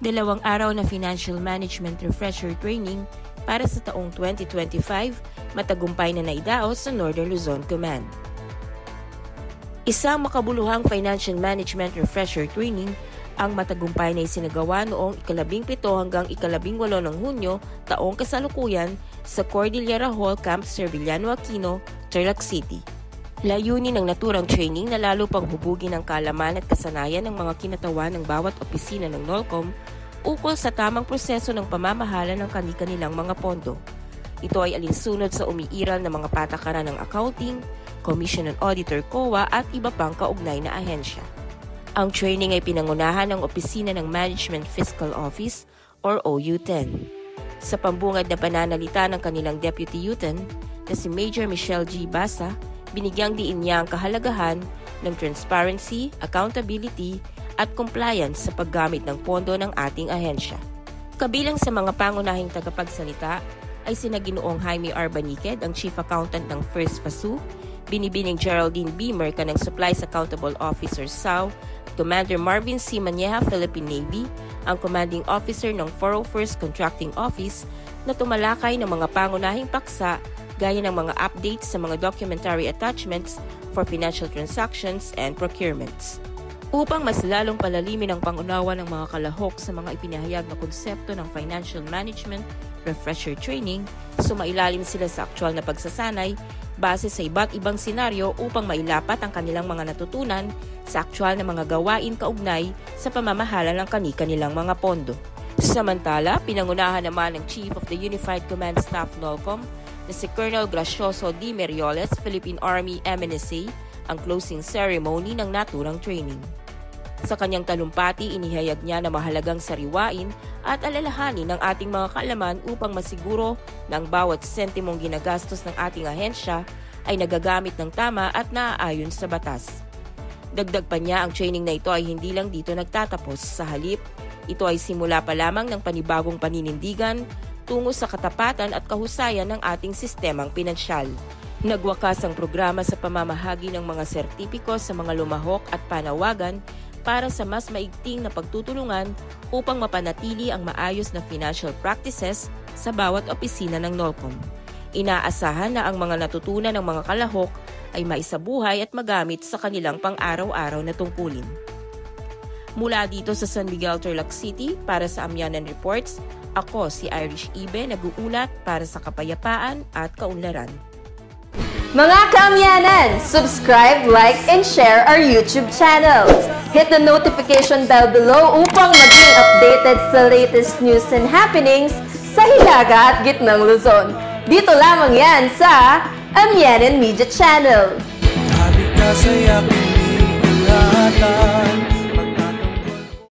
2 araw na Financial Management Refresher Training para sa taong 2025, matagumpay na naidaos sa Northern Luzon Command. Isang makabuluhang Financial Management Refresher Training ang matagumpay na isinagawa noong 17 hanggang 18 ng Hunyo taong kasalukuyan sa Cordillera Hall Camp Servillano Aquino, Tarlac City. Layunin ng naturang training na lalo pang hubugin ang kaalaman at kasanayan ng mga kinatawan ng bawat opisina ng NOLCOM ukol sa tamang proseso ng pamamahala ng kani-kanilang mga pondo. Ito ay alinsunod sa umiiral na mga patakaran ng accounting, Commission on Auditor COA at iba pang kaugnay na ahensya. Ang training ay pinangunahan ng Opisina ng Management Fiscal Office or OU10. Sa pambungad na pananalita ng kanilang Deputy U10 na si Major Michelle G. Basa, binigyang diin niya ang kahalagahan ng transparency, accountability at compliance sa paggamit ng pondo ng ating ahensya. Kabilang sa mga pangunahing tagapagsalita ay sina Ginoong Jaime R. Baniqued, ang Chief Accountant ng First FASU, Binibining Geraldine B. Merca ng Supplies Accountable Officer SAU, at Commander Marvin C. Manieja, Philippine Navy, ang Commanding Officer ng 401st Contracting Office na tumalakay ng mga pangunahing paksa gaya ng mga updates sa mga documentary attachments for financial transactions and procurements. Upang mas lalong palalimin ang pangunawa ng mga kalahok sa mga ipinahayag na konsepto ng Financial Management Refresher Training, sumailalim sila sa aktwal na pagsasanay base sa iba't ibang senaryo upang mailapat ang kanilang mga natutunan sa aktwal na mga gawain kaugnay sa pamamahala ng kani-kanilang mga pondo. Samantala, pinangunahan naman ng Chief of the Unified Command Staff NOLCOM na si Colonel Gracioso D. Merioles, Philippine Army MNSA, ang closing ceremony ng naturang training. Sa kanyang talumpati, inihayag niya na mahalagang sariwain at alalahanin ang ating mga kaalaman upang masiguro na ang bawat sentimong ginagastos ng ating ahensya ay nagagamit ng tama at naaayon sa batas. Dagdag pa niya, ang training na ito ay hindi lang dito nagtatapos. Sa halip, ito ay simula pa lamang ng panibagong paninindigan tungo sa katapatan at kahusayan ng ating sistemang pinansyal. Nagwakas ang programa sa pamamahagi ng mga sertipiko sa mga lumahok at panawagan para sa mas maigting na pagtutulungan upang mapanatili ang maayos na financial practices sa bawat opisina ng NOLCOM. Inaasahan na ang mga natutunan ng mga kalahok ay maisabuhay at magamit sa kanilang pang-araw-araw na tungkulin. Mula dito sa San Miguel, Tarlac City, para sa Amyanan Reports, ako si Irish Ibe, nag-uulat para sa kapayapaan at kaunlaran. Mga kaamyanan, subscribe, like, and share our YouTube channel. Hit the notification bell below upang maging updated sa latest news and happenings sa Hilaga at Gitnang Luzon. Dito lamang yan sa Amyanan Media Channel.